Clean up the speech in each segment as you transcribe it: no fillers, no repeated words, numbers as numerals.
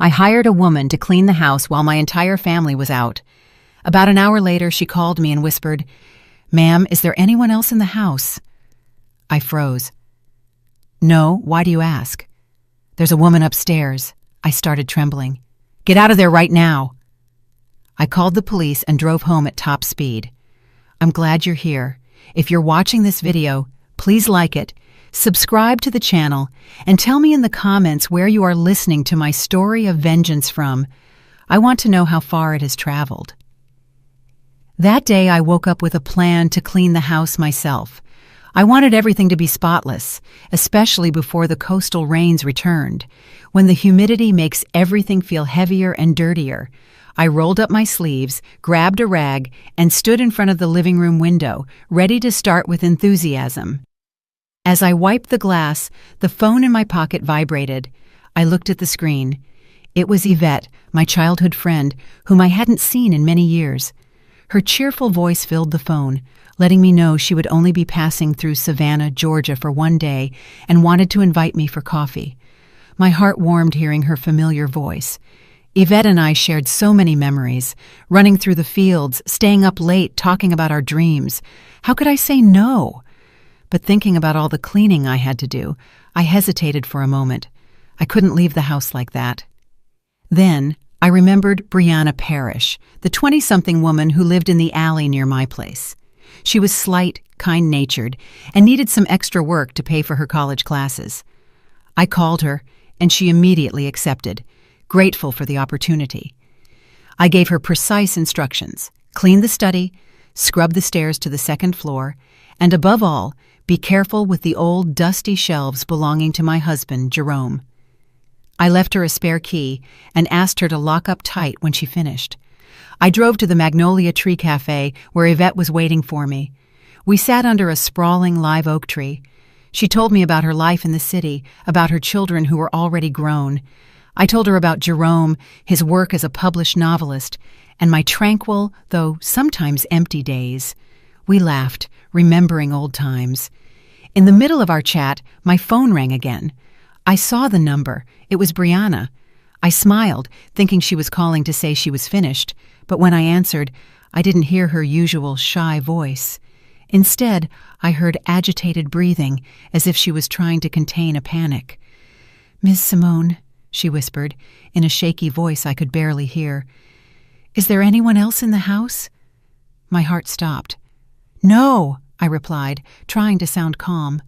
I hired a woman to clean the house while my entire family was out. About an hour later, she called me and whispered, "Ma'am, is there anyone else in the house?" I froze. "No, why do you ask?" "There's a woman upstairs." I started trembling. "Get out of there right now." I called the police and drove home at top speed. I'm glad you're here. If you're watching this video, please like it, subscribe to the channel, and tell me in the comments where you are listening to my story of vengeance from. I want to know how far it has traveled. That day, I woke up with a plan to clean the house myself. I wanted everything to be spotless, especially before the coastal rains returned, when the humidity makes everything feel heavier and dirtier. I rolled up my sleeves, grabbed a rag, and stood in front of the living room window, ready to start with enthusiasm. As I wiped the glass, the phone in my pocket vibrated. I looked at the screen. It was Yvette, my childhood friend, whom I hadn't seen in many years. Her cheerful voice filled the phone, letting me know she would only be passing through Savannah, Georgia for one day and wanted to invite me for coffee. My heart warmed hearing her familiar voice. Yvette and I shared so many memories, running through the fields, staying up late, talking about our dreams. How could I say no? But thinking about all the cleaning I had to do, I hesitated for a moment. I couldn't leave the house like that. Then I remembered Brianna Parrish, the 20-something woman who lived in the alley near my place. She was slight, kind-natured, and needed some extra work to pay for her college classes. I called her, and she immediately accepted, grateful for the opportunity. I gave her precise instructions: clean the study, scrub the stairs to the second floor, and above all, be careful with the old dusty shelves belonging to my husband, Jerome. I left her a spare key and asked her to lock up tight when she finished. I drove to the Magnolia Tree Cafe where Yvette was waiting for me. We sat under a sprawling live oak tree. She told me about her life in the city, about her children who were already grown. I told her about Jerome, his work as a published novelist, and my tranquil, though sometimes empty days. We laughed, remembering old times. In the middle of our chat, my phone rang again. I saw the number. It was Brianna. I smiled, thinking she was calling to say she was finished, but when I answered, I didn't hear her usual shy voice. Instead, I heard agitated breathing, as if she was trying to contain a panic. "Miss Simone," she whispered, in a shaky voice I could barely hear. "Is there anyone else in the house?" My heart stopped. "No," I replied, trying to sound calm.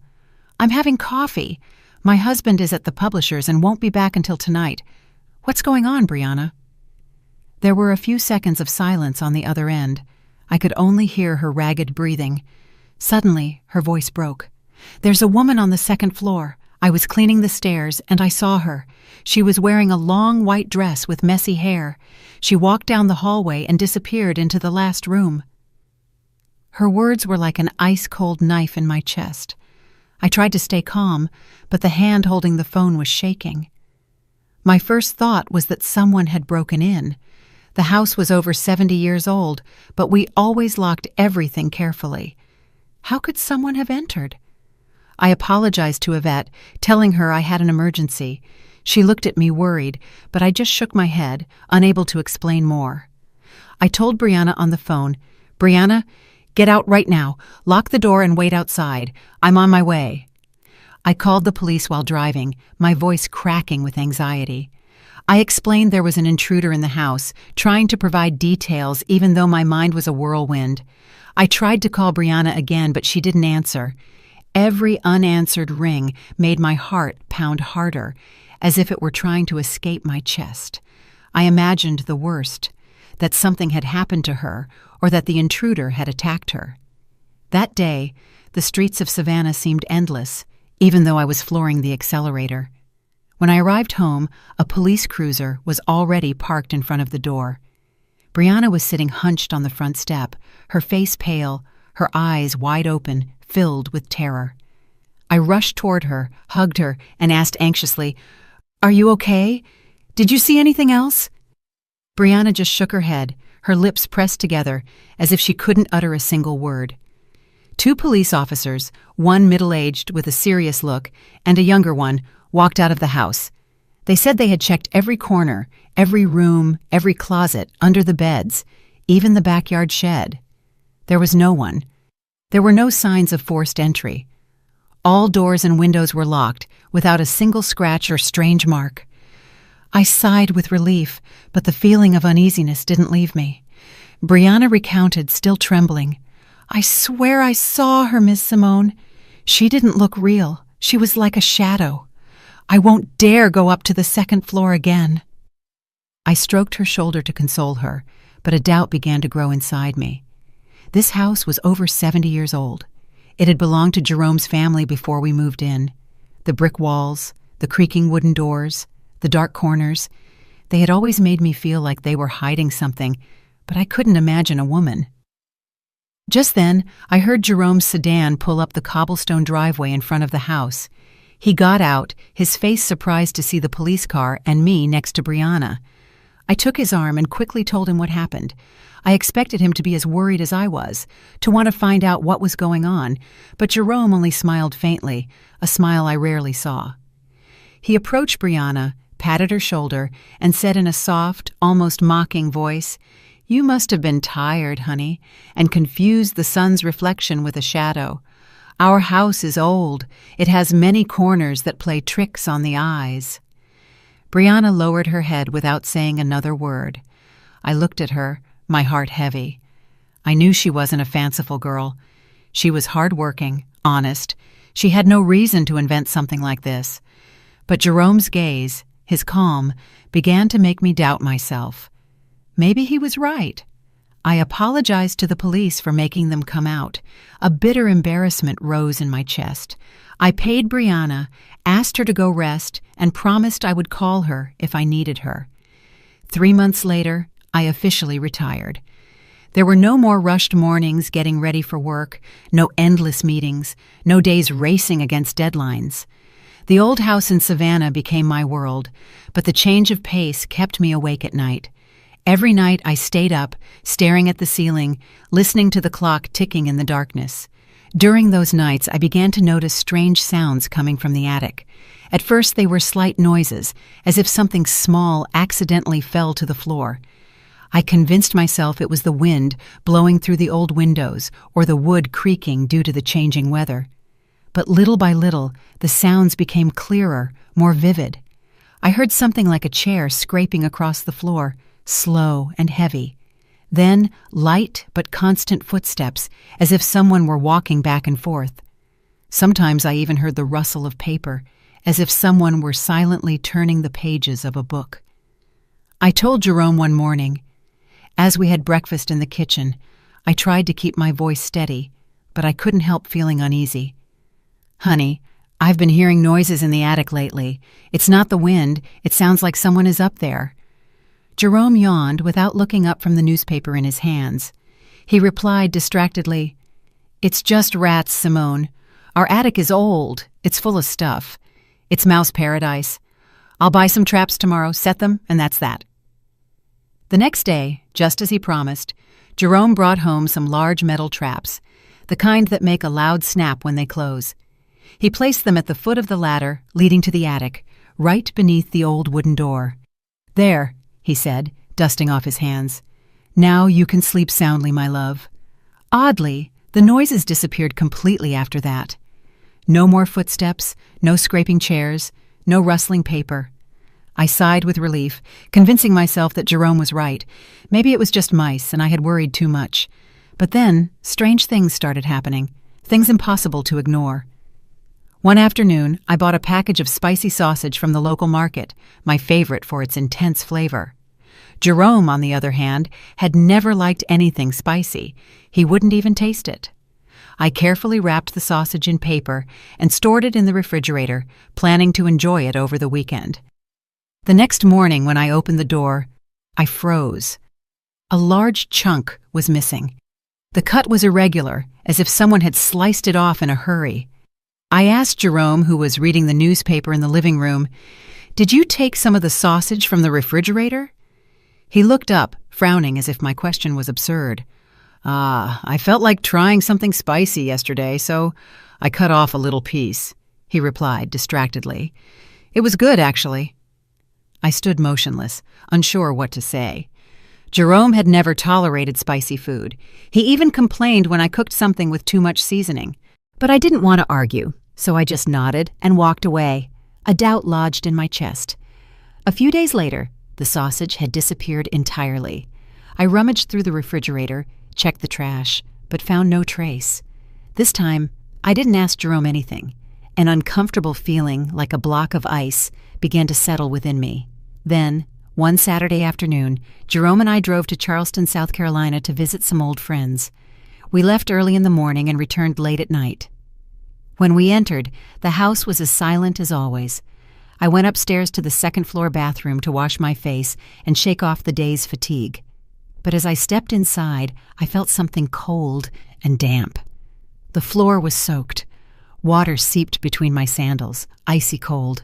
"I'm having coffee. My husband is at the publisher's and won't be back until tonight. What's going on, Brianna?" There were a few seconds of silence on the other end. I could only hear her ragged breathing. Suddenly, her voice broke. "There's a woman on the second floor. I was cleaning the stairs, and I saw her. She was wearing a long white dress with messy hair. She walked down the hallway and disappeared into the last room." Her words were like an ice-cold knife in my chest. I tried to stay calm, but the hand holding the phone was shaking. My first thought was that someone had broken in. The house was over 70 years old, but we always locked everything carefully. How could someone have entered? I apologized to Yvette, telling her I had an emergency. She looked at me worried, but I just shook my head, unable to explain more. I told Brianna on the phone, "Brianna, get out right now. Lock the door and wait outside. I'm on my way." I called the police while driving, my voice cracking with anxiety. I explained there was an intruder in the house, trying to provide details even though my mind was a whirlwind. I tried to call Brianna again, but she didn't answer. Every unanswered ring made my heart pound harder, as if it were trying to escape my chest. I imagined the worst, that something had happened to her, or that the intruder had attacked her. That day, the streets of Savannah seemed endless, even though I was flooring the accelerator. When I arrived home, a police cruiser was already parked in front of the door. Brianna was sitting hunched on the front step, her face pale, her eyes wide open, filled with terror. I rushed toward her, hugged her, and asked anxiously, "Are you okay? Did you see anything else?" Brianna just shook her head, her lips pressed together, as if she couldn't utter a single word. Two police officers, one middle-aged with a serious look, and a younger one, walked out of the house. They said they had checked every corner, every room, every closet, under the beds, even the backyard shed. There was no one. There were no signs of forced entry. All doors and windows were locked, without a single scratch or strange mark. I sighed with relief, but the feeling of uneasiness didn't leave me. Brianna recounted, still trembling. "I swear I saw her, Miss Simone. She didn't look real. She was like a shadow. I won't dare go up to the second floor again." I stroked her shoulder to console her, but a doubt began to grow inside me. This house was over 70 years old. It had belonged to Jerome's family before we moved in. The brick walls, the creaking wooden doors, the dark corners, they had always made me feel like they were hiding something, but I couldn't imagine a woman. Just then, I heard Jerome's sedan pull up the cobblestone driveway in front of the house. He got out, his face surprised to see the police car and me next to Brianna. I took his arm and quickly told him what happened. I expected him to be as worried as I was, to want to find out what was going on, but Jerome only smiled faintly, a smile I rarely saw. He approached Brianna, patted her shoulder, and said in a soft, almost mocking voice, "You must have been tired, honey, and confused the sun's reflection with a shadow. Our house is old. It has many corners that play tricks on the eyes." Brianna lowered her head without saying another word. I looked at her, my heart heavy. I knew she wasn't a fanciful girl. She was hard-working, honest. She had no reason to invent something like this. But Jerome's gaze, his calm, began to make me doubt myself. Maybe he was right. I apologized to the police for making them come out. A bitter embarrassment rose in my chest. I paid Brianna, asked her to go rest, and promised I would call her if I needed her. 3 months later, I officially retired. There were no more rushed mornings getting ready for work, no endless meetings, no days racing against deadlines. The old house in Savannah became my world, but the change of pace kept me awake at night. Every night I stayed up, staring at the ceiling, listening to the clock ticking in the darkness. During those nights, I began to notice strange sounds coming from the attic. At first they were slight noises, as if something small accidentally fell to the floor. I convinced myself it was the wind blowing through the old windows or the wood creaking due to the changing weather. But little by little, the sounds became clearer, more vivid. I heard something like a chair scraping across the floor, slow and heavy. Then light but constant footsteps, as if someone were walking back and forth. Sometimes I even heard the rustle of paper, as if someone were silently turning the pages of a book. I told Jerome one morning. As we had breakfast in the kitchen, I tried to keep my voice steady, but I couldn't help feeling uneasy. "Honey, I've been hearing noises in the attic lately. It's not the wind, it sounds like someone is up there." Jerome yawned without looking up from the newspaper in his hands. He replied distractedly, "It's just rats, Simone. Our attic is old. It's full of stuff. It's mouse paradise. I'll buy some traps tomorrow, set them, and that's that." The next day, just as he promised, Jerome brought home some large metal traps, the kind that make a loud snap when they close. He placed them at the foot of the ladder leading to the attic, right beneath the old wooden door. "There," he said, dusting off his hands. "Now you can sleep soundly, my love." Oddly, the noises disappeared completely after that. No more footsteps, no scraping chairs, no rustling paper. I sighed with relief, convincing myself that Jerome was right. Maybe it was just mice and I had worried too much. But then, strange things started happening, things impossible to ignore. One afternoon, I bought a package of spicy sausage from the local market, my favorite for its intense flavor. Jerome, on the other hand, had never liked anything spicy. He wouldn't even taste it. I carefully wrapped the sausage in paper and stored it in the refrigerator, planning to enjoy it over the weekend. The next morning, when I opened the door, I froze. A large chunk was missing. The cut was irregular, as if someone had sliced it off in a hurry. I asked Jerome, who was reading the newspaper in the living room, "Did you take some of the sausage from the refrigerator?" He looked up, frowning as if my question was absurd. I felt like trying something spicy yesterday, so I cut off a little piece," he replied distractedly. "It was good, actually." I stood motionless, unsure what to say. Jerome had never tolerated spicy food. He even complained when I cooked something with too much seasoning. But I didn't want to argue, so I just nodded and walked away. A doubt lodged in my chest. A few days later, the sausage had disappeared entirely. I rummaged through the refrigerator, checked the trash, but found no trace. This time, I didn't ask Jerome anything. An uncomfortable feeling, like a block of ice, began to settle within me. Then, one Saturday afternoon, Jerome and I drove to Charleston, South Carolina to visit some old friends. We left early in the morning and returned late at night. When we entered, the house was as silent as always. I went upstairs to the second-floor bathroom to wash my face and shake off the day's fatigue. But as I stepped inside, I felt something cold and damp. The floor was soaked. Water seeped between my sandals, icy cold.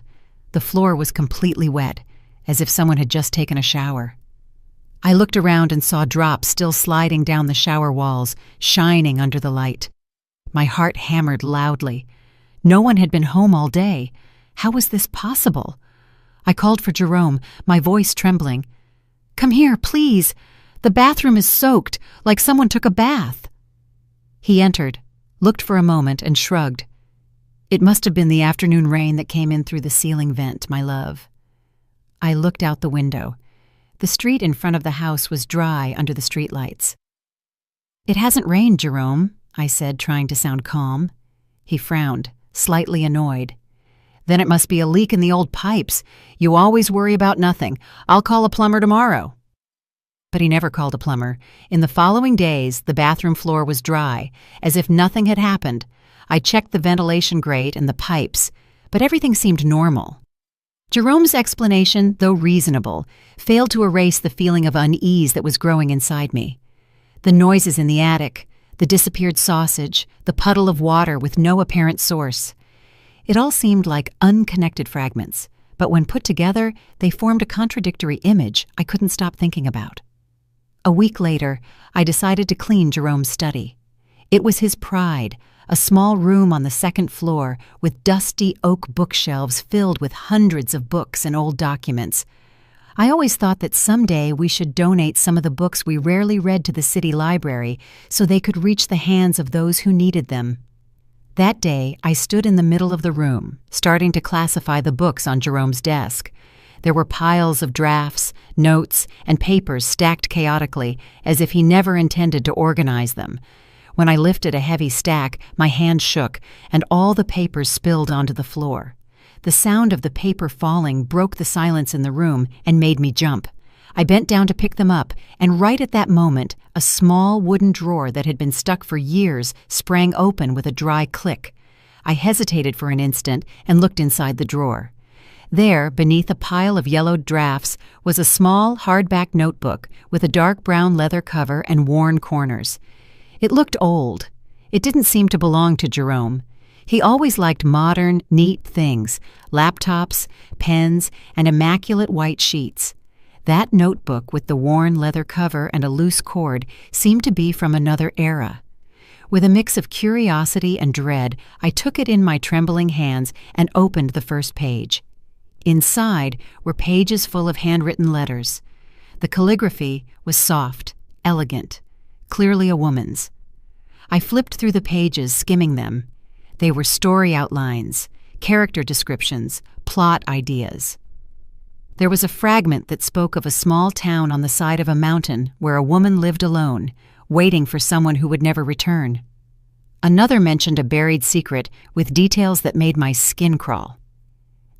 The floor was completely wet, as if someone had just taken a shower. I looked around and saw drops still sliding down the shower walls, shining under the light. My heart hammered loudly. No one had been home all day. How was this possible? I called for Jerome, my voice trembling. "Come here, please. The bathroom is soaked, like someone took a bath." He entered, looked for a moment, and shrugged. "It must have been the afternoon rain that came in through the ceiling vent, my love." I looked out the window. The street in front of the house was dry under the streetlights. "It hasn't rained, Jerome," I said, trying to sound calm. He frowned, slightly annoyed. "Then it must be a leak in the old pipes. You always worry about nothing. I'll call a plumber tomorrow." But he never called a plumber. In the following days, the bathroom floor was dry, as if nothing had happened. I checked the ventilation grate and the pipes, but everything seemed normal. Jerome's explanation, though reasonable, failed to erase the feeling of unease that was growing inside me. The noises in the attic, the disappeared sausage, the puddle of water with no apparent source. It all seemed like unconnected fragments, but when put together, they formed a contradictory image I couldn't stop thinking about. A week later, I decided to clean Jerome's study. It was his pride, a small room on the second floor with dusty oak bookshelves filled with hundreds of books and old documents. I always thought that someday we should donate some of the books we rarely read to the city library so they could reach the hands of those who needed them. That day, I stood in the middle of the room, starting to classify the books on Jerome's desk. There were piles of drafts, notes, and papers stacked chaotically, as if he never intended to organize them. When I lifted a heavy stack, my hand shook, and all the papers spilled onto the floor. The sound of the paper falling broke the silence in the room and made me jump. I bent down to pick them up, and right at that moment, a small wooden drawer that had been stuck for years sprang open with a dry click. I hesitated for an instant and looked inside the drawer. There, beneath a pile of yellowed drafts, was a small, hardback notebook with a dark brown leather cover and worn corners. It looked old. It didn't seem to belong to Jerome. He always liked modern, neat things, laptops, pens, and immaculate white sheets. That notebook with the worn leather cover and a loose cord seemed to be from another era. With a mix of curiosity and dread, I took it in my trembling hands and opened the first page. Inside were pages full of handwritten letters. The calligraphy was soft, elegant, clearly a woman's. I flipped through the pages, skimming them. They were story outlines, character descriptions, plot ideas. There was a fragment that spoke of a small town on the side of a mountain where a woman lived alone, waiting for someone who would never return. Another mentioned a buried secret with details that made my skin crawl.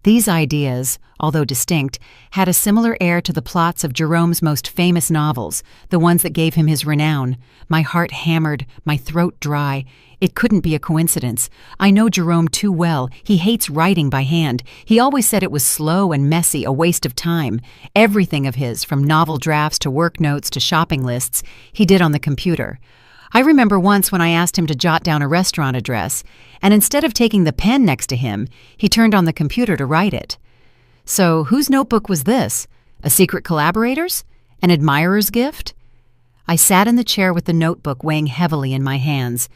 These ideas, although distinct, had a similar air to the plots of Jerome's most famous novels, the ones that gave him his renown. My heart hammered, my throat dry. It couldn't be a coincidence. I know Jerome too well. He hates writing by hand. He always said it was slow and messy, a waste of time. Everything of his, from novel drafts to work notes to shopping lists, he did on the computer. I remember once when I asked him to jot down a restaurant address, and instead of taking the pen next to him, he turned on the computer to write it. So whose notebook was this? A secret collaborator's? An admirer's gift? I sat in the chair with the notebook weighing heavily in my hands.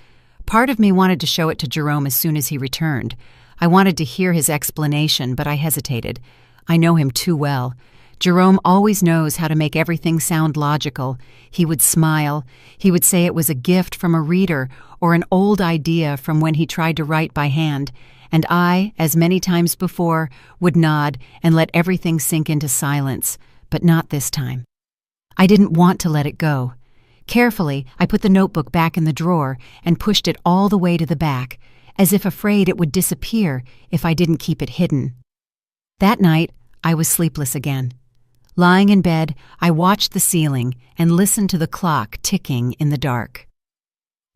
Part of me wanted to show it to Jerome as soon as he returned. I wanted to hear his explanation, but I hesitated. I know him too well. Jerome always knows how to make everything sound logical. He would smile. He would say it was a gift from a reader or an old idea from when he tried to write by hand, and I, as many times before, would nod and let everything sink into silence, but not this time. I didn't want to let it go. Carefully, I put the notebook back in the drawer and pushed it all the way to the back, as if afraid it would disappear if I didn't keep it hidden. That night, I was sleepless again. Lying in bed, I watched the ceiling and listened to the clock ticking in the dark.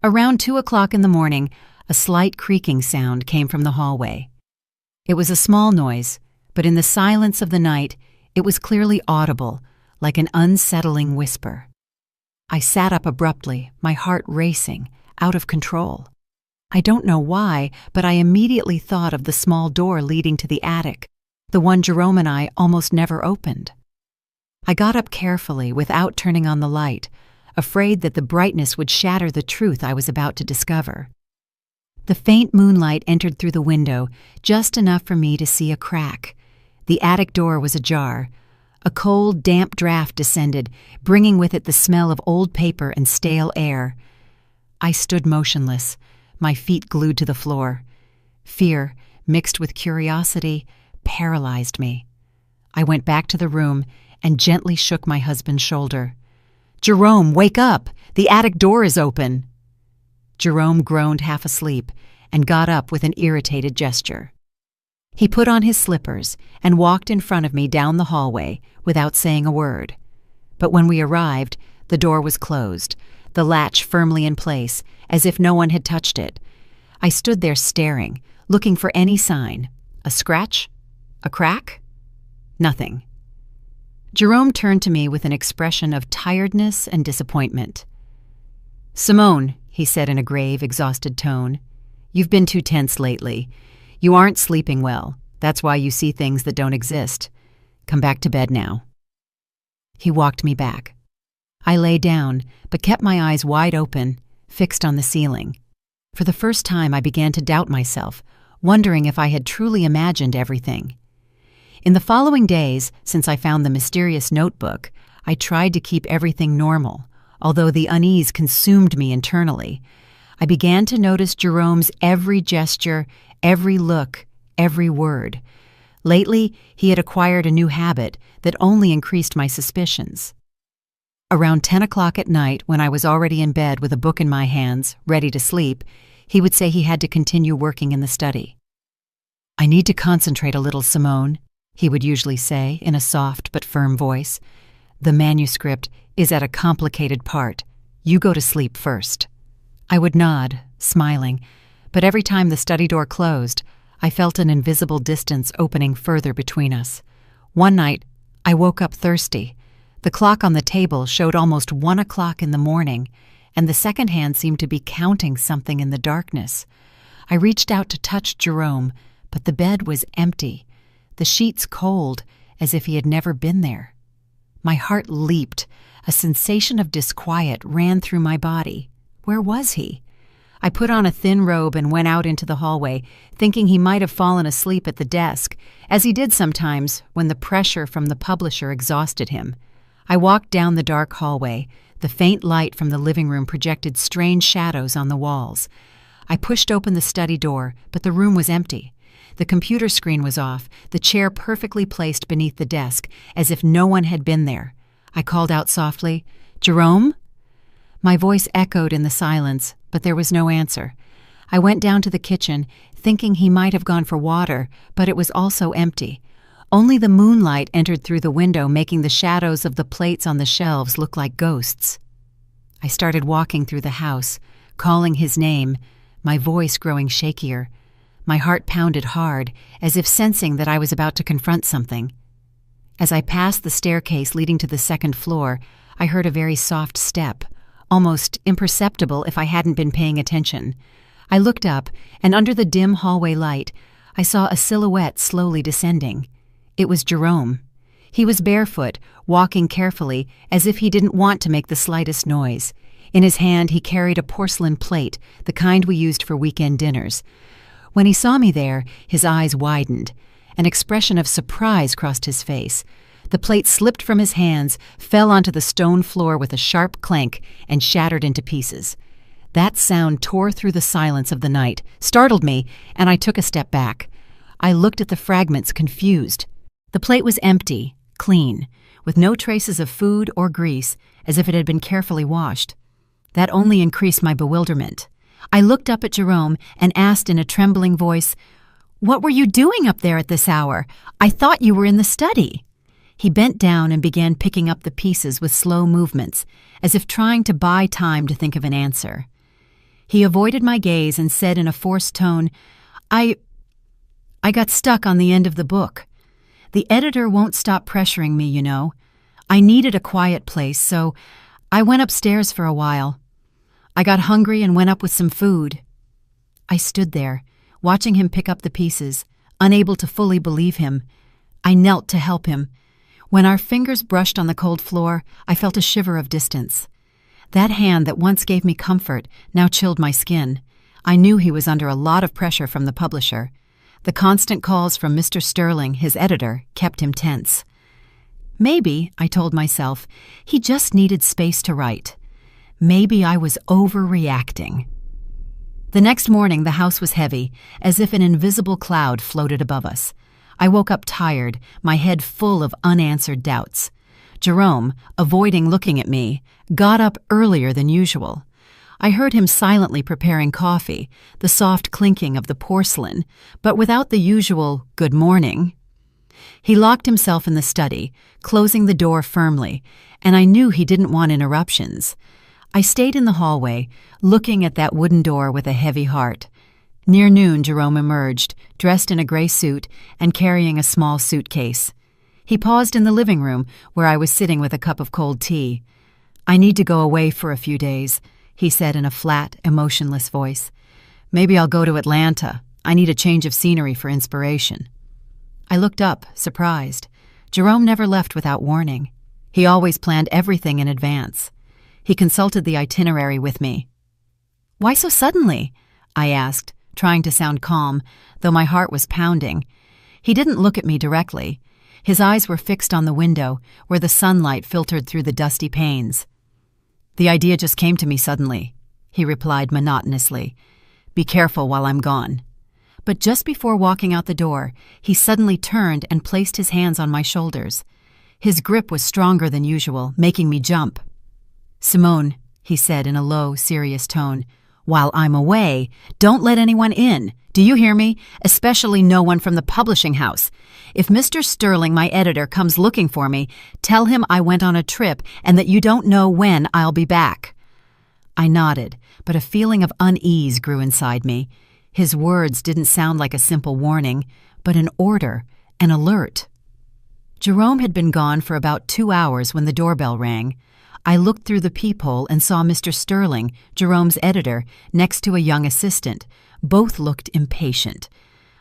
Around 2 o'clock in the morning, a slight creaking sound came from the hallway. It was a small noise, but in the silence of the night, it was clearly audible, like an unsettling whisper. I sat up abruptly, my heart racing, out of control. I don't know why, but I immediately thought of the small door leading to the attic, the one Jerome and I almost never opened. I got up carefully without turning on the light, afraid that the brightness would shatter the truth I was about to discover. The faint moonlight entered through the window, just enough for me to see a crack. The attic door was ajar. A cold, damp draft descended, bringing with it the smell of old paper and stale air. I stood motionless, my feet glued to the floor. Fear, mixed with curiosity, paralyzed me. I went back to the room and gently shook my husband's shoulder. "Jerome, wake up! The attic door is open!" Jerome groaned half asleep and got up with an irritated gesture. He put on his slippers and walked in front of me down the hallway without saying a word. But when we arrived, the door was closed, the latch firmly in place, as if no one had touched it. I stood there staring, looking for any sign. A scratch? A crack? Nothing. Jerome turned to me with an expression of tiredness and disappointment. "Simone," he said in a grave, exhausted tone, "you've been too tense lately. You aren't sleeping well. That's why you see things that don't exist. Come back to bed now." He walked me back. I lay down, but kept my eyes wide open, fixed on the ceiling. For the first time, I began to doubt myself, wondering if I had truly imagined everything. In the following days, since I found the mysterious notebook, I tried to keep everything normal, although the unease consumed me internally. I began to notice Jerome's every gesture, every look, every word. Lately, he had acquired a new habit that only increased my suspicions. Around 10 o'clock at night, when I was already in bed with a book in my hands, ready to sleep, he would say he had to continue working in the study. "I need to concentrate a little, Simone," he would usually say in a soft but firm voice. "The manuscript is at a complicated part. You go to sleep first." I would nod, smiling, but every time the study door closed, I felt an invisible distance opening further between us. One night, I woke up thirsty. The clock on the table showed almost 1 o'clock in the morning, and the second hand seemed to be counting something in the darkness. I reached out to touch Jerome, but the bed was empty, the sheets cold, as if he had never been there. My heart leaped. A sensation of disquiet ran through my body. Where was he? I put on a thin robe and went out into the hallway, thinking he might have fallen asleep at the desk, as he did sometimes when the pressure from the publisher exhausted him. I walked down the dark hallway. The faint light from the living room projected strange shadows on the walls. I pushed open the study door, but the room was empty. The computer screen was off, the chair perfectly placed beneath the desk, as if no one had been there. I called out softly, "Jerome?" My voice echoed in the silence, but there was no answer. I went down to the kitchen, thinking he might have gone for water, but it was also empty. Only the moonlight entered through the window, making the shadows of the plates on the shelves look like ghosts. I started walking through the house, calling his name, my voice growing shakier. My heart pounded hard, as if sensing that I was about to confront something. As I passed the staircase leading to the second floor, I heard a very soft step, almost imperceptible if I hadn't been paying attention. I looked up, and under the dim hallway light, I saw a silhouette slowly descending. It was Jerome. He was barefoot, walking carefully, as if he didn't want to make the slightest noise. In his hand, he carried a porcelain plate, the kind we used for weekend dinners. When he saw me there, his eyes widened. An expression of surprise crossed his face. The plate slipped from his hands, fell onto the stone floor with a sharp clank, and shattered into pieces. That sound tore through the silence of the night, startled me, and I took a step back. I looked at the fragments, confused. The plate was empty, clean, with no traces of food or grease, as if it had been carefully washed. That only increased my bewilderment. I looked up at Jerome and asked in a trembling voice, "What were you doing up there at this hour? I thought you were in the study." He bent down and began picking up the pieces with slow movements, as if trying to buy time to think of an answer. He avoided my gaze and said in a forced tone, I got stuck on the end of the book. The editor won't stop pressuring me, you know. I needed a quiet place, so I went upstairs for a while. I got hungry and went up with some food." I stood there, watching him pick up the pieces, unable to fully believe him. I knelt to help him. When our fingers brushed on the cold floor, I felt a shiver of distance. That hand that once gave me comfort now chilled my skin. I knew he was under a lot of pressure from the publisher. The constant calls from Mr. Sterling, his editor, kept him tense. Maybe, I told myself, he just needed space to write. Maybe I was overreacting. The next morning, the house was heavy, as if an invisible cloud floated above us. I woke up tired, my head full of unanswered doubts. Jerome, avoiding looking at me, got up earlier than usual. I heard him silently preparing coffee, the soft clinking of the porcelain, but without the usual "good morning." He locked himself in the study, closing the door firmly, and I knew he didn't want interruptions. I stayed in the hallway, looking at that wooden door with a heavy heart. Near noon, Jerome emerged, dressed in a gray suit and carrying a small suitcase. He paused in the living room, where I was sitting with a cup of cold tea. "I need to go away for a few days," he said in a flat, emotionless voice. "Maybe I'll go to Atlanta. I need a change of scenery for inspiration." I looked up, surprised. Jerome never left without warning. He always planned everything in advance. He consulted the itinerary with me. "Why so suddenly?" I asked, trying to sound calm, though my heart was pounding. He didn't look at me directly. His eyes were fixed on the window, where the sunlight filtered through the dusty panes. "The idea just came to me suddenly," he replied monotonously. "Be careful while I'm gone." But just before walking out the door, he suddenly turned and placed his hands on my shoulders. His grip was stronger than usual, making me jump. "Simone," he said in a low, serious tone, "while I'm away, don't let anyone in. Do you hear me? Especially no one from the publishing house. If Mr. Sterling, my editor, comes looking for me, tell him I went on a trip and that you don't know when I'll be back." I nodded, but a feeling of unease grew inside me. His words didn't sound like a simple warning, but an order, an alert. Jerome had been gone for about 2 hours when the doorbell rang. I looked through the peephole and saw Mr. Sterling, Jerome's editor, next to a young assistant. Both looked impatient.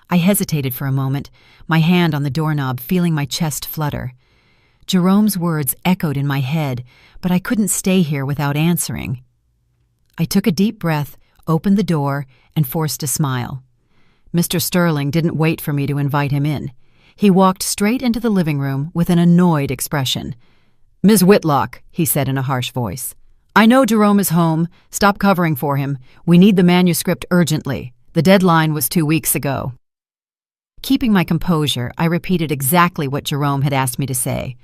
I hesitated for a moment, my hand on the doorknob, feeling my chest flutter. Jerome's words echoed in my head, but I couldn't stay here without answering. I took a deep breath, opened the door, and forced a smile. Mr. Sterling didn't wait for me to invite him in. He walked straight into the living room with an annoyed expression. "Ms. Whitlock," he said in a harsh voice, "I know Jerome is home. Stop covering for him. We need the manuscript urgently. The deadline was 2 weeks ago." Keeping my composure, I repeated exactly what Jerome had asked me to say.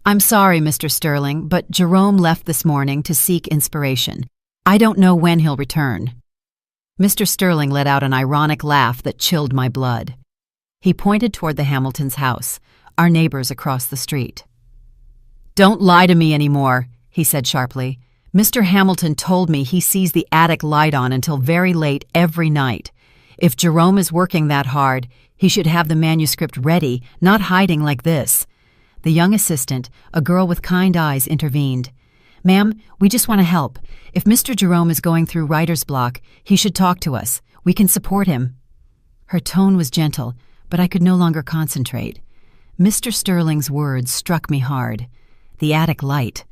"I'm sorry, Mr. Sterling, but Jerome left this morning to seek inspiration. I don't know when he'll return." Mr. Sterling let out an ironic laugh that chilled my blood. He pointed toward the Hamiltons' house, our neighbors across the street. "Don't lie to me anymore," he said sharply. "Mr. Hamilton told me he sees the attic light on until very late every night. If Jerome is working that hard, he should have the manuscript ready, not hiding like this." The young assistant, a girl with kind eyes, intervened. "Ma'am, we just want to help. If Mr. Jerome is going through writer's block, he should talk to us. We can support him." Her tone was gentle, but I could no longer concentrate. Mr. Sterling's words struck me hard. The attic light.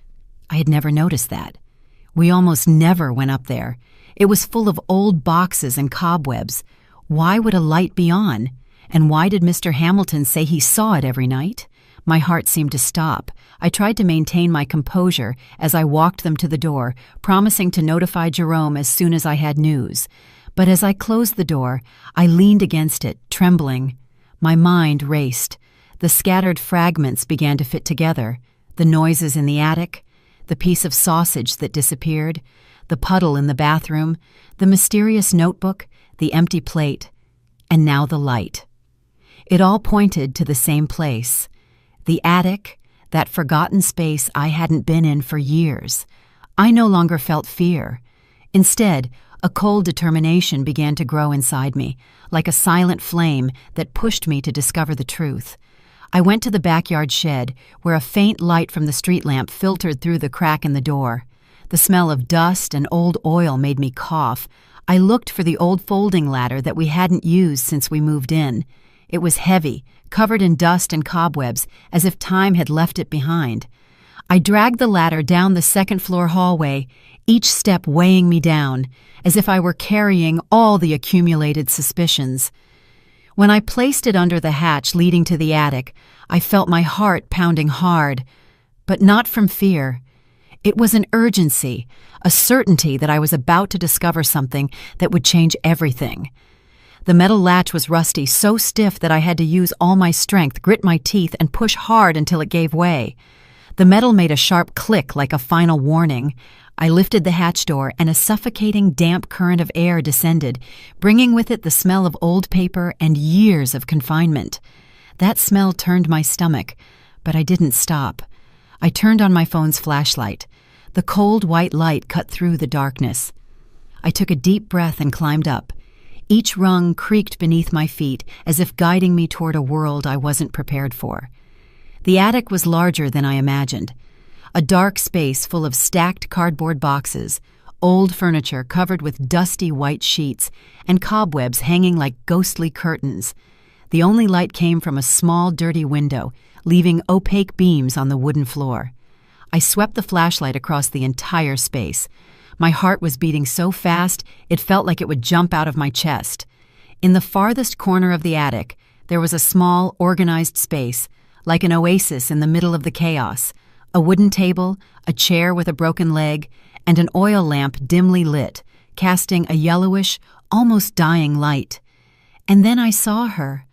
I had never noticed that. We almost never went up there. It was full of old boxes and cobwebs. Why would a light be on? And why did Mr. Hamilton say he saw it every night? My heart seemed to stop. I tried to maintain my composure as I walked them to the door, promising to notify Jerome as soon as I had news. But as I closed the door, I leaned against it, trembling. My mind raced. The scattered fragments began to fit together. The noises in the attic, the piece of sausage that disappeared, the puddle in the bathroom, the mysterious notebook, the empty plate, and now the light. It all pointed to the same place. The attic, that forgotten space I hadn't been in for years. I no longer felt fear. Instead, a cold determination began to grow inside me, like a silent flame that pushed me to discover the truth. I went to the backyard shed, where a faint light from the street lamp filtered through the crack in the door. The smell of dust and old oil made me cough. I looked for the old folding ladder that we hadn't used since we moved in. It was heavy, covered in dust and cobwebs, as if time had left it behind. I dragged the ladder down the second-floor hallway, each step weighing me down, as if I were carrying all the accumulated suspicions. When I placed it under the hatch leading to the attic, I felt my heart pounding hard, but not from fear. It was an urgency, a certainty that I was about to discover something that would change everything. The metal latch was rusty, so stiff that I had to use all my strength, grit my teeth, and push hard until it gave way. The metal made a sharp click like a final warning. I lifted the hatch door, and a suffocating, damp current of air descended, bringing with it the smell of old paper and years of confinement. That smell turned my stomach, but I didn't stop. I turned on my phone's flashlight. The cold white light cut through the darkness. I took a deep breath and climbed up. Each rung creaked beneath my feet, as if guiding me toward a world I wasn't prepared for. The attic was larger than I imagined. A dark space full of stacked cardboard boxes, old furniture covered with dusty white sheets, and cobwebs hanging like ghostly curtains. The only light came from a small, dirty window, leaving opaque beams on the wooden floor. I swept the flashlight across the entire space. My heart was beating so fast, it felt like it would jump out of my chest. In the farthest corner of the attic, there was a small, organized space, like an oasis in the middle of the chaos. A wooden table, a chair with a broken leg, and an oil lamp dimly lit, casting a yellowish, almost dying light. And then I saw her,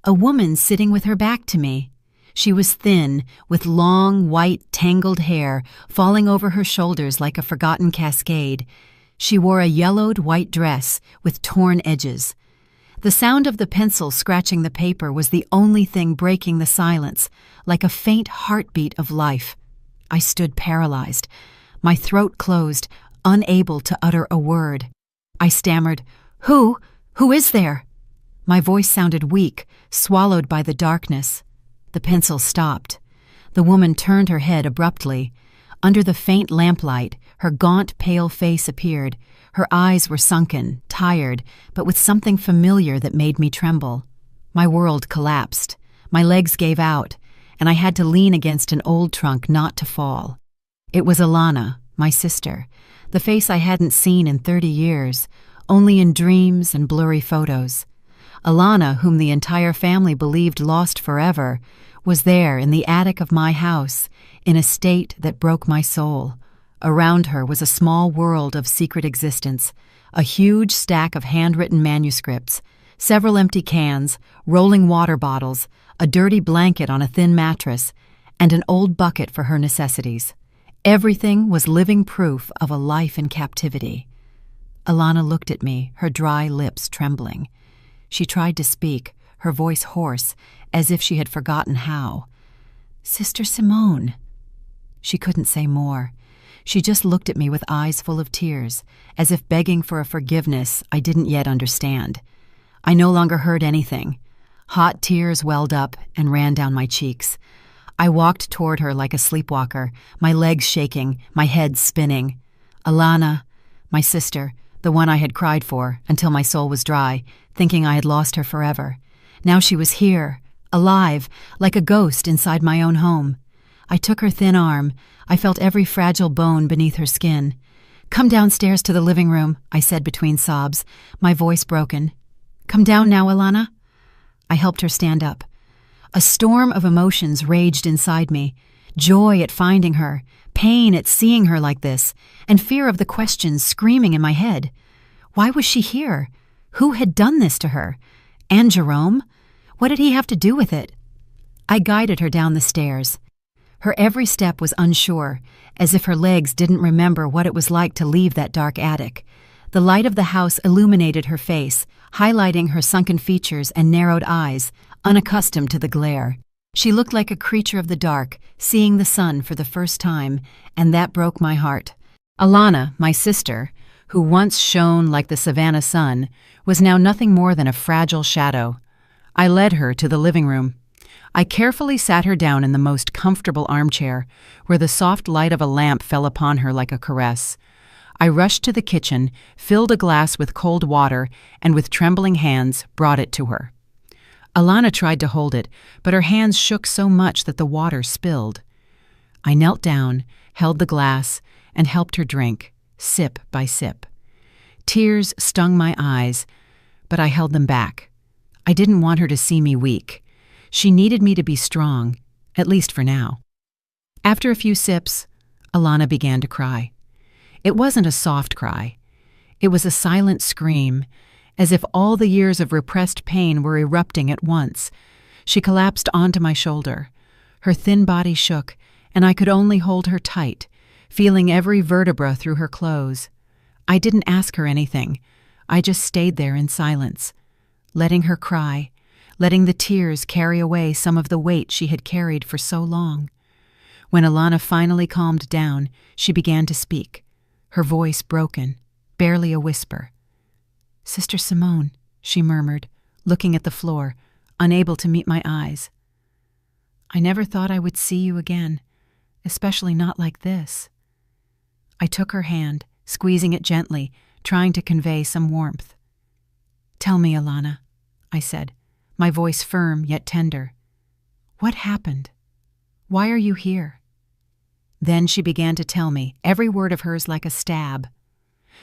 a woman sitting with her back to me. She was thin, with long, white, tangled hair falling over her shoulders like a forgotten cascade. She wore a yellowed white dress with torn edges. The sound of the pencil scratching the paper was the only thing breaking the silence, like a faint heartbeat of life. I stood paralyzed. My throat closed, unable to utter a word. I stammered, "Who? Who is there?" My voice sounded weak, swallowed by the darkness. The pencil stopped. The woman turned her head abruptly. Under the faint lamplight, her gaunt, pale face appeared. Her eyes were sunken, tired, but with something familiar that made me tremble. My world collapsed. My legs gave out, and I had to lean against an old trunk not to fall. It was Alana, my sister, the face I hadn't seen in 30 years, only in dreams and blurry photos. Alana, whom the entire family believed lost forever, was there in the attic of my house, in a state that broke my soul. Around her was a small world of secret existence, a huge stack of handwritten manuscripts, several empty cans, rolling water bottles, a dirty blanket on a thin mattress, and an old bucket for her necessities. Everything was living proof of a life in captivity. Alana looked at me, her dry lips trembling. She tried to speak, her voice hoarse, as if she had forgotten how. "Sister Simone." She couldn't say more. She just looked at me with eyes full of tears, as if begging for a forgiveness I didn't yet understand. I no longer heard anything. Hot tears welled up and ran down my cheeks. I walked toward her like a sleepwalker, my legs shaking, my head spinning. Alana, my sister, the one I had cried for until my soul was dry, thinking I had lost her forever. Now she was here, alive, like a ghost inside my own home. I took her thin arm. I felt every fragile bone beneath her skin. "Come downstairs to the living room," I said between sobs, my voice broken. "Come down now, Alana." I helped her stand up. A storm of emotions raged inside me. Joy at finding her, pain at seeing her like this, and fear of the questions screaming in my head. Why was she here? Who had done this to her? And Jerome? What did he have to do with it? I guided her down the stairs. Her every step was unsure, as if her legs didn't remember what it was like to leave that dark attic. The light of the house illuminated her face, highlighting her sunken features and narrowed eyes, unaccustomed to the glare. She looked like a creature of the dark, seeing the sun for the first time, and that broke my heart. Alana, my sister, who once shone like the Savannah sun, was now nothing more than a fragile shadow. I led her to the living room. I carefully sat her down in the most comfortable armchair, where the soft light of a lamp fell upon her like a caress. I rushed to the kitchen, filled a glass with cold water, and with trembling hands brought it to her. Alana tried to hold it, but her hands shook so much that the water spilled. I knelt down, held the glass, and helped her drink, sip by sip. Tears stung my eyes, but I held them back. I didn't want her to see me weak. She needed me to be strong, at least for now. After a few sips, Alana began to cry. It wasn't a soft cry. It was a silent scream, as if all the years of repressed pain were erupting at once. She collapsed onto my shoulder. Her thin body shook, and I could only hold her tight, feeling every vertebra through her clothes. I didn't ask her anything. I just stayed there in silence, letting her cry, letting the tears carry away some of the weight she had carried for so long. When Alana finally calmed down, she began to speak, her voice broken, barely a whisper. "Sister Simone," she murmured, looking at the floor, unable to meet my eyes. "I never thought I would see you again, especially not like this." I took her hand, squeezing it gently, trying to convey some warmth. "Tell me, Alana," I said, my voice firm yet tender. "What happened? Why are you here?" Then she began to tell me, every word of hers like a stab.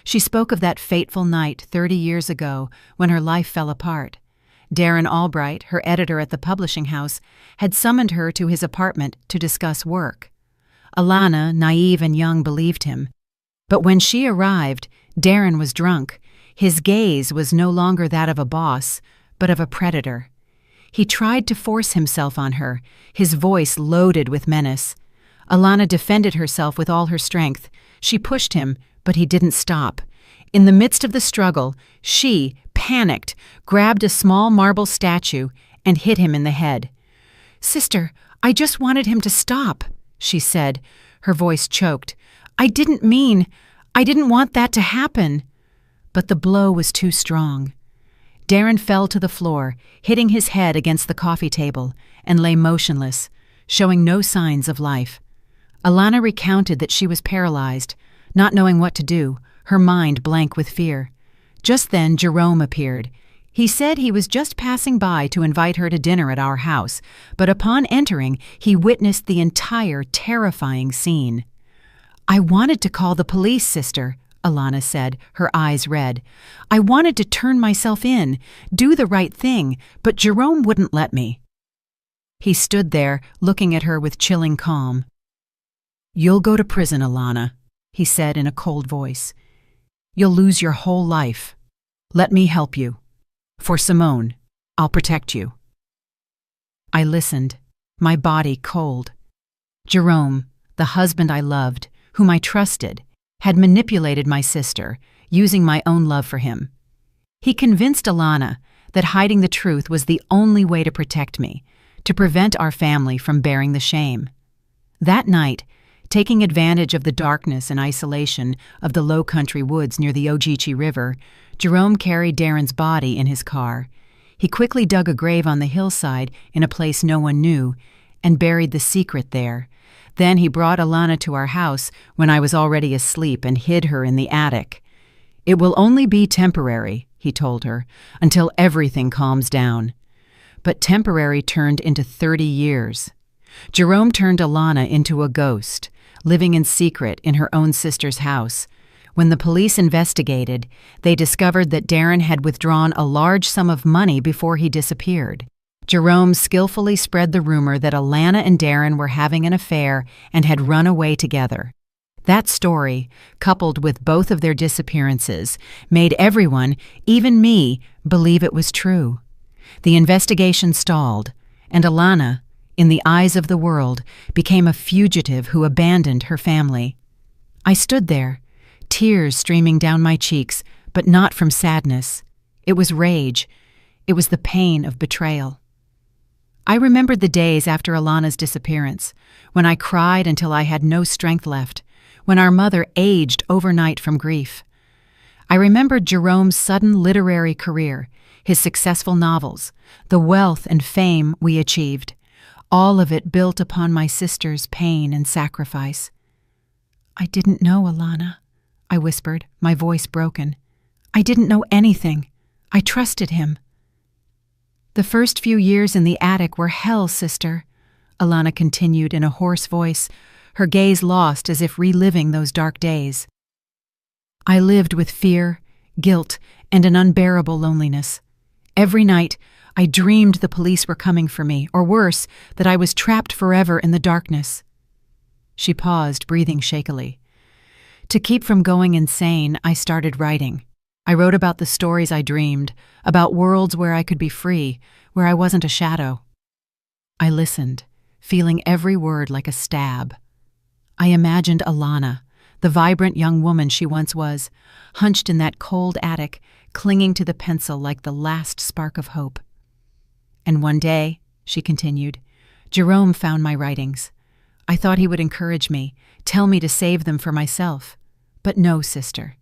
She spoke of that fateful night 30 years ago when her life fell apart. Darren Albright, her editor at the publishing house, had summoned her to his apartment to discuss work. Alana, naive and young, believed him. But when she arrived, Darren was drunk. His gaze was no longer that of a boss, but of a predator. He tried to force himself on her, his voice loaded with menace. Alana defended herself with all her strength. She pushed him, but he didn't stop. In the midst of the struggle, she, panicked, grabbed a small marble statue and hit him in the head. "Sister, I just wanted him to stop," she said, her voice choked. I didn't want that to happen." But the blow was too strong. Darren fell to the floor, hitting his head against the coffee table, and lay motionless, showing no signs of life. Alana recounted that she was paralyzed, not knowing what to do, her mind blank with fear. Just then, Jerome appeared. He said he was just passing by to invite her to dinner at our house, but upon entering, he witnessed the entire terrifying scene. "I wanted to call the police, sister," Alana said, her eyes red. "I wanted to turn myself in, do the right thing, but Jerome wouldn't let me." He stood there, looking at her with chilling calm. "You'll go to prison, Alana," he said in a cold voice. "You'll lose your whole life. Let me help you. For Simone, I'll protect you." I listened, my body cold. Jerome, the husband I loved, whom I trusted, had manipulated my sister, using my own love for him. He convinced Alana that hiding the truth was the only way to protect me, to prevent our family from bearing the shame. That night, taking advantage of the darkness and isolation of the low-country woods near the Ogeechee River, Jerome carried Darren's body in his car. He quickly dug a grave on the hillside in a place no one knew and buried the secret there. Then he brought Alana to our house when I was already asleep and hid her in the attic. "It will only be temporary," he told her, "until everything calms down." But temporary turned into 30 years. Jerome turned Alana into a ghost, living in secret in her own sister's house. When the police investigated, they discovered that Darren had withdrawn a large sum of money before he disappeared. Jerome skillfully spread the rumor that Alana and Darren were having an affair and had run away together. That story, coupled with both of their disappearances, made everyone, even me, believe it was true. The investigation stalled, and Alana, in the eyes of the world, became a fugitive who abandoned her family. I stood there, tears streaming down my cheeks, but not from sadness. It was rage. It was the pain of betrayal. I remembered the days after Alana's disappearance, when I cried until I had no strength left, when our mother aged overnight from grief. I remembered Jerome's sudden literary career, his successful novels, the wealth and fame we achieved, all of it built upon my sister's pain and sacrifice. "I didn't know, Alana," I whispered, my voice broken. "I didn't know anything. I trusted him." "The first few years in the attic were hell, sister," Alana continued in a hoarse voice, her gaze lost as if reliving those dark days. "I lived with fear, guilt, and an unbearable loneliness. Every night, I dreamed the police were coming for me, or worse, that I was trapped forever in the darkness." She paused, breathing shakily. To keep from going insane, I started writing. I wrote about the stories I dreamed, about worlds where I could be free, where I wasn't a shadow. I listened, feeling every word like a stab. I imagined Alana, the vibrant young woman she once was, hunched in that cold attic, clinging to the pencil like the last spark of hope. "And one day," she continued, "Jerome found my writings. I thought he would encourage me, tell me to save them for myself. But no, sister.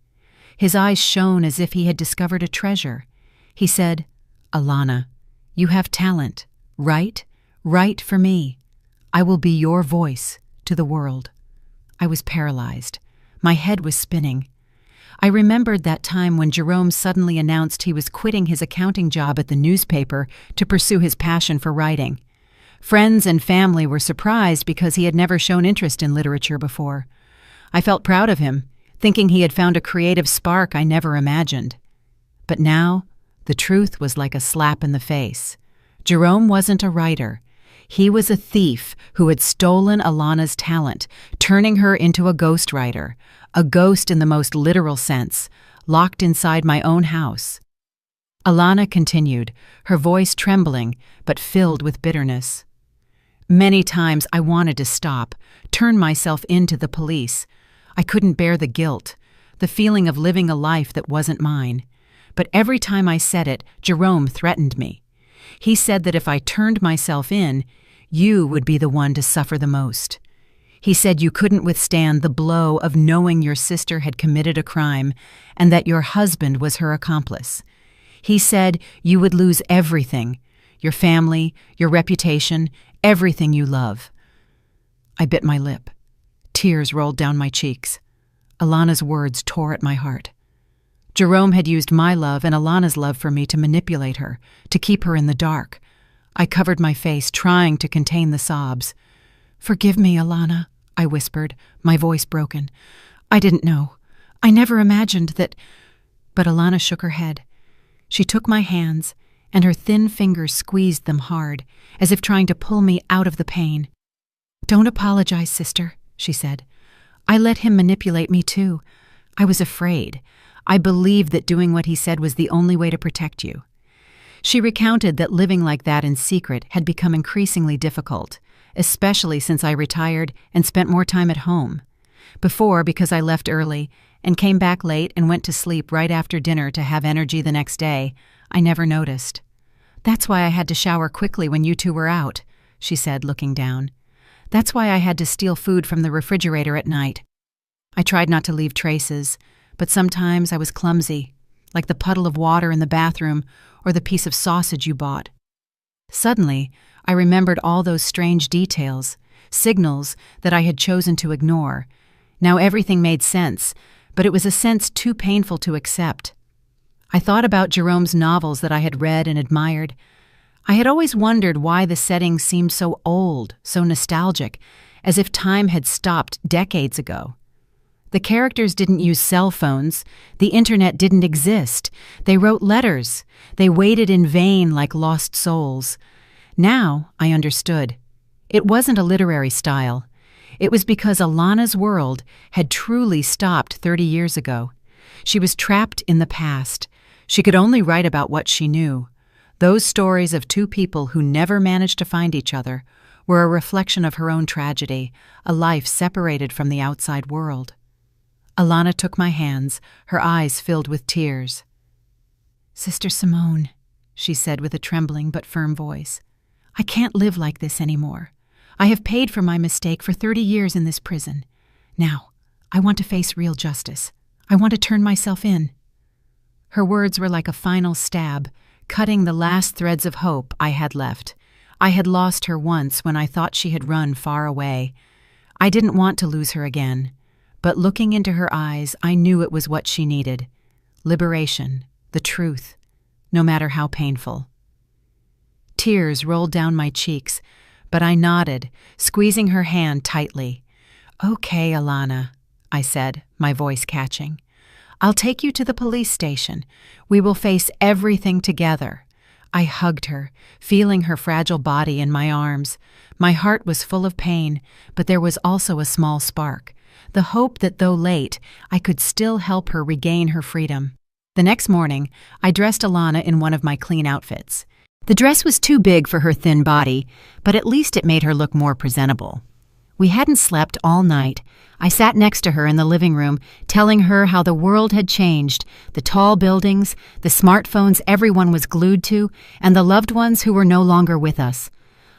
His eyes shone as if he had discovered a treasure. He said, 'Alana, you have talent. Write for me. I will be your voice to the world.'" I was paralyzed. My head was spinning. I remembered that time when Jerome suddenly announced he was quitting his accounting job at the newspaper to pursue his passion for writing. Friends and family were surprised because he had never shown interest in literature before. I felt proud of him, thinking he had found a creative spark I never imagined. But now, the truth was like a slap in the face. Jerome wasn't a writer. He was a thief who had stolen Alana's talent, turning her into a ghostwriter, a ghost in the most literal sense, locked inside my own house. Alana continued, her voice trembling but filled with bitterness. "Many times I wanted to stop, turn myself in to the police. I couldn't bear the guilt, the feeling of living a life that wasn't mine. But every time I said it, Jerome threatened me. He said that if I turned myself in, you would be the one to suffer the most. He said you couldn't withstand the blow of knowing your sister had committed a crime and that your husband was her accomplice. He said you would lose everything, your family, your reputation, everything you love." I bit my lip. Tears rolled down my cheeks. Alana's words tore at my heart. Jerome had used my love and Alana's love for me to manipulate her, to keep her in the dark. I covered my face, trying to contain the sobs. "Forgive me, Alana," I whispered, my voice broken. "I didn't know. I never imagined that—" But Alana shook her head. She took my hands, and her thin fingers squeezed them hard, as if trying to pull me out of the pain. "Don't apologize, sister," she said. "I let him manipulate me too. I was afraid. I believed that doing what he said was the only way to protect you." She recounted that living like that in secret had become increasingly difficult, especially since I retired and spent more time at home. Before, because I left early and came back late and went to sleep right after dinner to have energy the next day, I never noticed. "That's why I had to shower quickly when you two were out," she said, looking down. "That's why I had to steal food from the refrigerator at night. I tried not to leave traces, but sometimes I was clumsy, like the puddle of water in the bathroom or the piece of sausage you bought." Suddenly, I remembered all those strange details, signals that I had chosen to ignore. Now everything made sense, but it was a sense too painful to accept. I thought about Jerome's novels that I had read and admired. I had always wondered why the setting seemed so old, so nostalgic, as if time had stopped decades ago. The characters didn't use cell phones. The internet didn't exist. They wrote letters. They waited in vain like lost souls. Now I understood. It wasn't a literary style. It was because Alana's world had truly stopped 30 years ago. She was trapped in the past. She could only write about what she knew. Those stories of two people who never managed to find each other were a reflection of her own tragedy, a life separated from the outside world. Alana took my hands, her eyes filled with tears. "Sister Simone," she said with a trembling but firm voice, "I can't live like this anymore. I have paid for my mistake for 30 years in this prison. Now, I want to face real justice. I want to turn myself in." Her words were like a final stab, cutting the last threads of hope I had left. I had lost her once when I thought she had run far away. I didn't want to lose her again, but looking into her eyes, I knew it was what she needed. Liberation, the truth, no matter how painful. Tears rolled down my cheeks, but I nodded, squeezing her hand tightly. "Okay, Alana," I said, my voice catching. "I'll take you to the police station. We will face everything together." I hugged her, feeling her fragile body in my arms. My heart was full of pain, but there was also a small spark, the hope that though late, I could still help her regain her freedom. The next morning, I dressed Alana in one of my clean outfits. The dress was too big for her thin body, but at least it made her look more presentable. We hadn't slept all night. I sat next to her in the living room, telling her how the world had changed, the tall buildings, the smartphones everyone was glued to, and the loved ones who were no longer with us.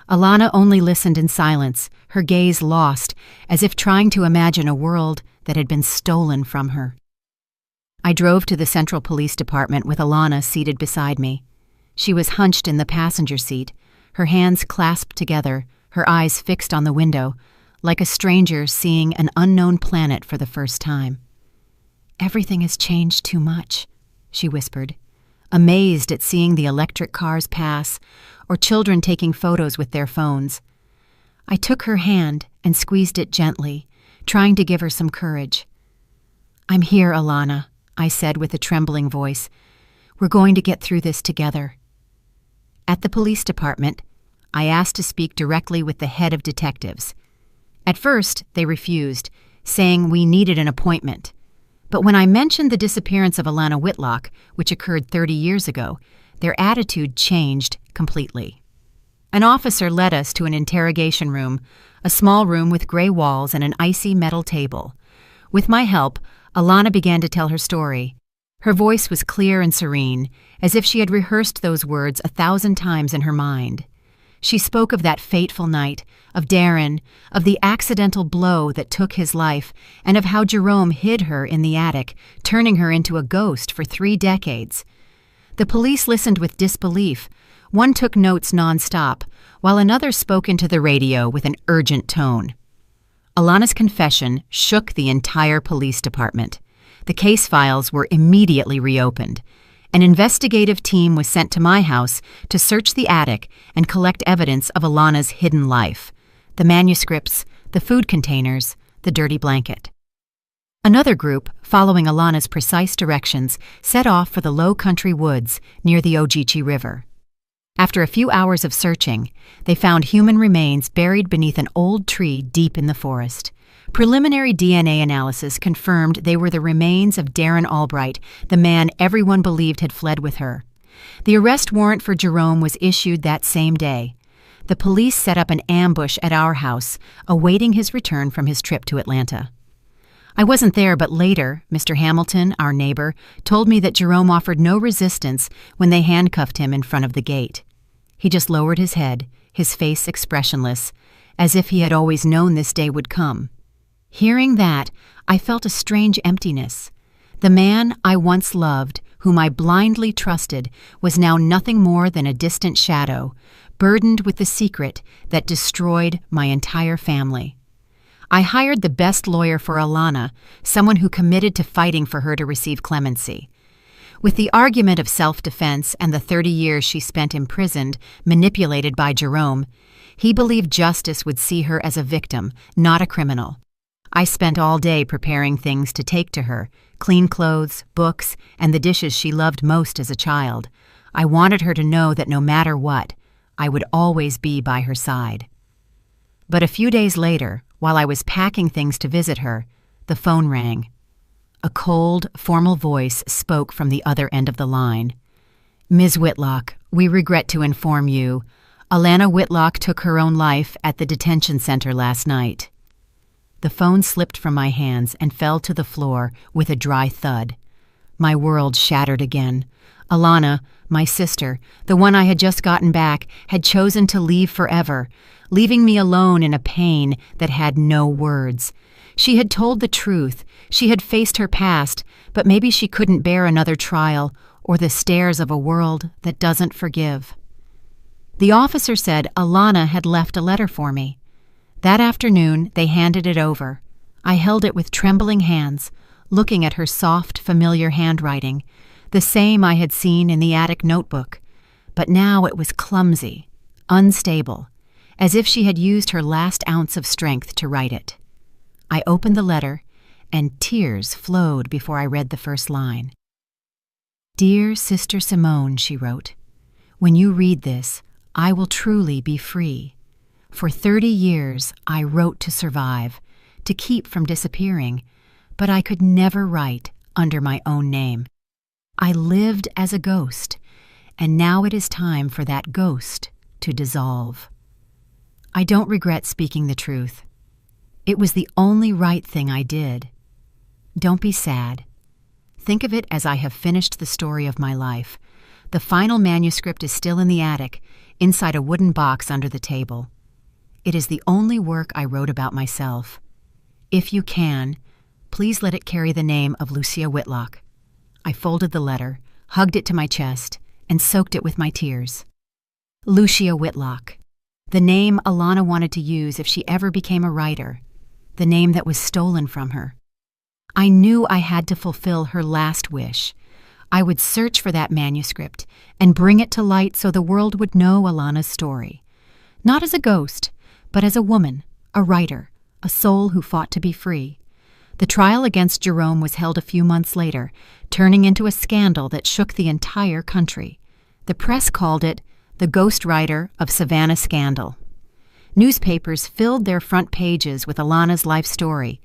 Alana only listened in silence, her gaze lost, as if trying to imagine a world that had been stolen from her. I drove to the Central Police Department with Alana seated beside me. She was hunched in the passenger seat, her hands clasped together, her eyes fixed on the window, like a stranger seeing an unknown planet for the first time. "Everything has changed too much," she whispered, amazed at seeing the electric cars pass or children taking photos with their phones. I took her hand and squeezed it gently, trying to give her some courage. "I'm here, Alana," I said with a trembling voice. "We're going to get through this together." At the police department, I asked to speak directly with the head of detectives. At first, they refused, saying we needed an appointment. But when I mentioned the disappearance of Alana Whitlock, which occurred 30 years ago, their attitude changed completely. An officer led us to an interrogation room, a small room with gray walls and an icy metal table. With my help, Alana began to tell her story. Her voice was clear and serene, as if she had rehearsed those words 1,000 times in her mind. She spoke of that fateful night, of Darren, of the accidental blow that took his life, and of how Jerome hid her in the attic, turning her into a ghost for 3 decades. The police listened with disbelief. One took notes nonstop, while another spoke into the radio with an urgent tone. Alana's confession shook the entire police department. The case files were immediately reopened. An investigative team was sent to my house to search the attic and collect evidence of Alana's hidden life: the manuscripts, the food containers, the dirty blanket. Another group, following Alana's precise directions, set off for the low country woods near the Ogeechee River. After a few hours of searching, they found human remains buried beneath an old tree deep in the forest. Preliminary DNA analysis confirmed they were the remains of Darren Albright, the man everyone believed had fled with her. The arrest warrant for Jerome was issued that same day. The police set up an ambush at our house, awaiting his return from his trip to Atlanta. I wasn't there, but later, Mr. Hamilton, our neighbor, told me that Jerome offered no resistance when they handcuffed him in front of the gate. He just lowered his head, his face expressionless, as if he had always known this day would come. Hearing that, I felt a strange emptiness. The man I once loved, whom I blindly trusted, was now nothing more than a distant shadow, burdened with the secret that destroyed my entire family. I hired the best lawyer for Alana, someone who committed to fighting for her to receive clemency. With the argument of self-defense and the 30 years she spent imprisoned, manipulated by Jerome, he believed justice would see her as a victim, not a criminal. I spent all day preparing things to take to her: clean clothes, books, and the dishes she loved most as a child. I wanted her to know that no matter what, I would always be by her side. But a few days later, while I was packing things to visit her, the phone rang. A cold, formal voice spoke from the other end of the line. "Ms. Whitlock, we regret to inform you, Alana Whitlock took her own life at the detention center last night." The phone slipped from my hands and fell to the floor with a dry thud. My world shattered again. Alana, my sister, the one I had just gotten back, had chosen to leave forever, leaving me alone in a pain that had no words. She had told the truth. She had faced her past, but maybe she couldn't bear another trial or the stares of a world that doesn't forgive. The officer said Alana had left a letter for me. That afternoon, they handed it over. I held it with trembling hands, looking at her soft, familiar handwriting, the same I had seen in the attic notebook. But now it was clumsy, unstable, as if she had used her last ounce of strength to write it. I opened the letter, and tears flowed before I read the first line. "Dear Sister Simone," she wrote, "when you read this, I will truly be free. For 30 years I wrote to survive, to keep from disappearing, but I could never write under my own name. I lived as a ghost, and now it is time for that ghost to dissolve. I don't regret speaking the truth. It was the only right thing I did. Don't be sad. Think of it as I have finished the story of my life. The final manuscript is still in the attic, inside a wooden box under the table. It is the only work I wrote about myself. If you can, please let it carry the name of Lucia Whitlock." I folded the letter, hugged it to my chest, and soaked it with my tears. Lucia Whitlock, the name Alana wanted to use if she ever became a writer, the name that was stolen from her. I knew I had to fulfill her last wish. I would search for that manuscript and bring it to light so the world would know Alana's story. Not as a ghost, but as a woman, a writer, a soul who fought to be free. The trial against Jerome was held a few months later, turning into a scandal that shook the entire country. The press called it the ghostwriter of Savannah scandal. Newspapers filled their front pages with Alana's life story.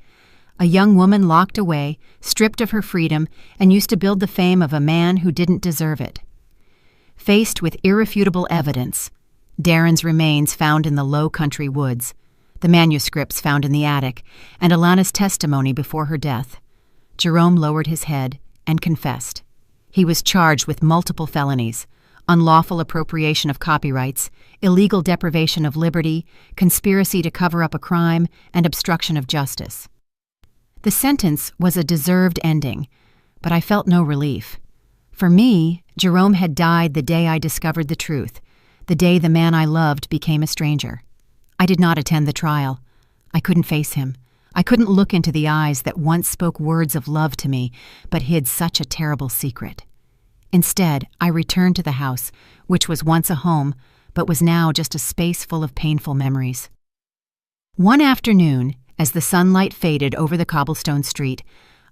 A young woman locked away, stripped of her freedom, and used to build the fame of a man who didn't deserve it. Faced with irrefutable evidence, Darren's remains found in the low country woods, the manuscripts found in the attic, and Alana's testimony before her death, Jerome lowered his head and confessed. He was charged with multiple felonies: unlawful appropriation of copyrights, illegal deprivation of liberty, conspiracy to cover up a crime, and obstruction of justice. The sentence was a deserved ending, but I felt no relief. For me, Jerome had died the day I discovered the truth, the day the man I loved became a stranger. I did not attend the trial. I couldn't face him. I couldn't look into the eyes that once spoke words of love to me, but hid such a terrible secret. Instead, I returned to the house, which was once a home, but was now just a space full of painful memories. One afternoon, as the sunlight faded over the cobblestone street,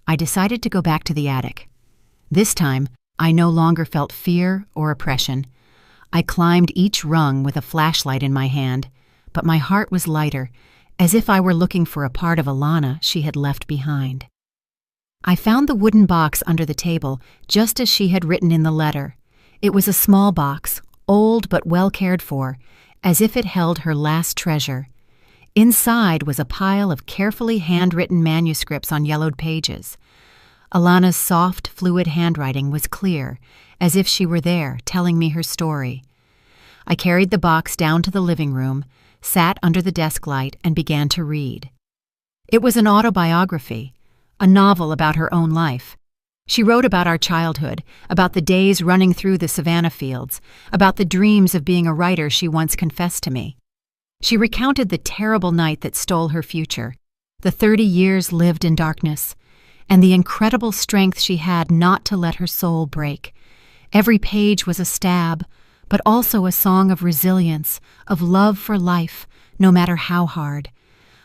I decided to go back to the attic. This time, I no longer felt fear or oppression. I climbed each rung with a flashlight in my hand, but my heart was lighter, as if I were looking for a part of Alana she had left behind. I found the wooden box under the table, just as she had written in the letter. It was a small box, old but well cared for, as if it held her last treasure. Inside was a pile of carefully handwritten manuscripts on yellowed pages. Alana's soft, fluid handwriting was clear, as if she were there, telling me her story. I carried the box down to the living room, sat under the desk light, and began to read. It was an autobiography, a novel about her own life. She wrote about our childhood, about the days running through the Savannah fields, about the dreams of being a writer she once confessed to me. She recounted the terrible night that stole her future, the 30 years lived in darkness, and the incredible strength she had not to let her soul break. Every page was a stab, but also a song of resilience, of love for life, no matter how hard.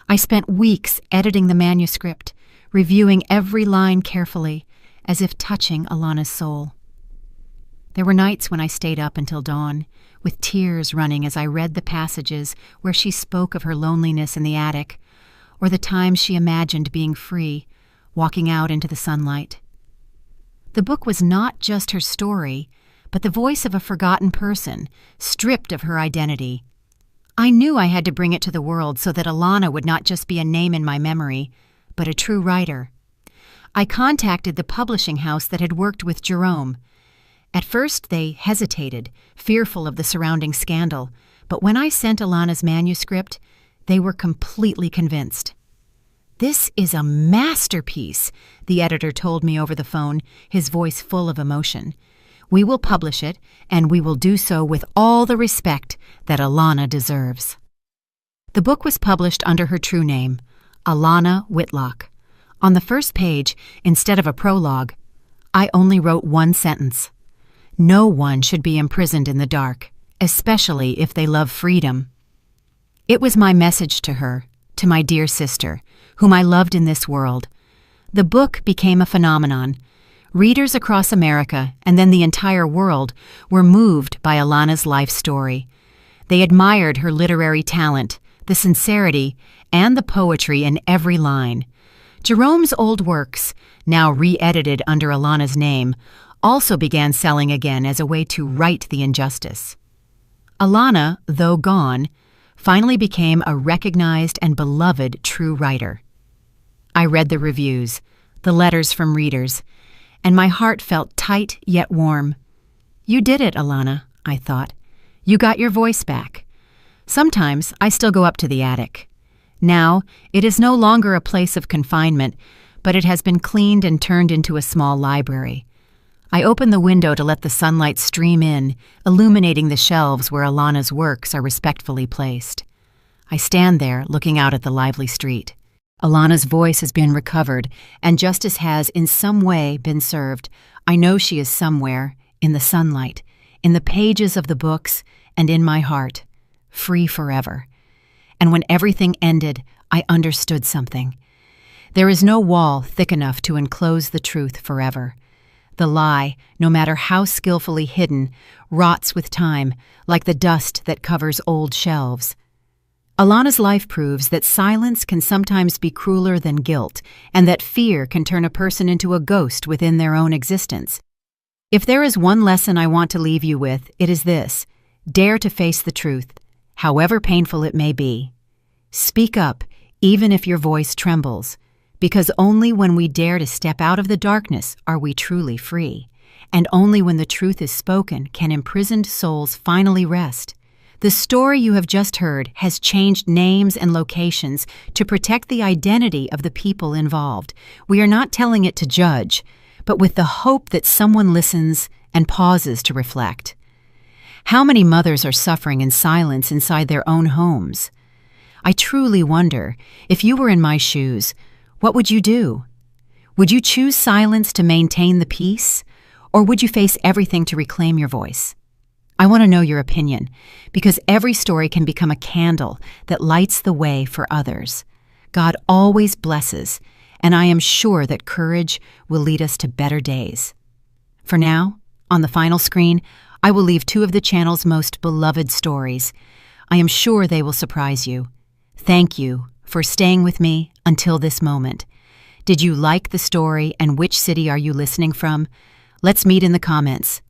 I spent weeks editing the manuscript, reviewing every line carefully, as if touching Alana's soul. There were nights when I stayed up until dawn, with tears running as I read the passages where she spoke of her loneliness in the attic, or the times she imagined being free, walking out into the sunlight. The book was not just her story, but the voice of a forgotten person, stripped of her identity. I knew I had to bring it to the world so that Alana would not just be a name in my memory, but a true writer. I contacted the publishing house that had worked with Jerome. At first they hesitated, fearful of the surrounding scandal, but when I sent Alana's manuscript, they were completely convinced. "This is a masterpiece," the editor told me over the phone, his voice full of emotion. "We will publish it, and we will do so with all the respect that Alana deserves." The book was published under her true name, Alana Whitlock. On the first page, instead of a prologue, I only wrote one sentence. No one should be imprisoned in the dark, especially if they love freedom. It was my message to her, to my dear sister, whom I loved in this world. The book became a phenomenon. Readers across America, and then the entire world, were moved by Alana's life story. They admired her literary talent, the sincerity, and the poetry in every line. Jerome's old works, now re-edited under Alana's name, also began selling again as a way to right the injustice. Alana, though gone, finally became a recognized and beloved true writer. I read the reviews, the letters from readers, and my heart felt tight yet warm. "You did it, Alana," I thought. "You got your voice back." Sometimes I still go up to the attic. Now, it is no longer a place of confinement, but it has been cleaned and turned into a small library. I open the window to let the sunlight stream in, illuminating the shelves where Alana's works are respectfully placed. I stand there, looking out at the lively street. Alana's voice has been recovered, and justice has in some way been served. I know she is somewhere, in the sunlight, in the pages of the books, and in my heart, free forever. And when everything ended, I understood something. There is no wall thick enough to enclose the truth forever. The lie, no matter how skillfully hidden, rots with time, like the dust that covers old shelves. Alana's life proves that silence can sometimes be crueler than guilt, and that fear can turn a person into a ghost within their own existence. If there is one lesson I want to leave you with, it is this: dare to face the truth, however painful it may be. Speak up, even if your voice trembles, because only when we dare to step out of the darkness are we truly free, and only when the truth is spoken can imprisoned souls finally rest. The story you have just heard has changed names and locations to protect the identity of the people involved. We are not telling it to judge, but with the hope that someone listens and pauses to reflect. How many mothers are suffering in silence inside their own homes? I truly wonder, if you were in my shoes, what would you do? Would you choose silence to maintain the peace, or would you face everything to reclaim your voice? I want to know your opinion, because every story can become a candle that lights the way for others. God always blesses, and I am sure that courage will lead us to better days. For now, on the final screen, I will leave two of the channel's most beloved stories. I am sure they will surprise you. Thank you for staying with me until this moment. Did you like the story, and which city are you listening from? Let's meet in the comments.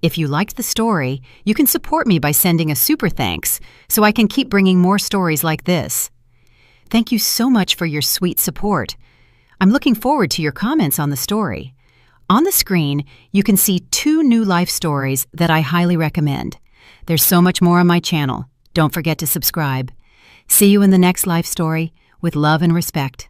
If you liked the story, you can support me by sending a super thanks so I can keep bringing more stories like this. Thank you so much for your sweet support. I'm looking forward to your comments on the story. On the screen, you can see 2 new life stories that I highly recommend. There's so much more on my channel. Don't forget to subscribe. See you in the next life story, with love and respect.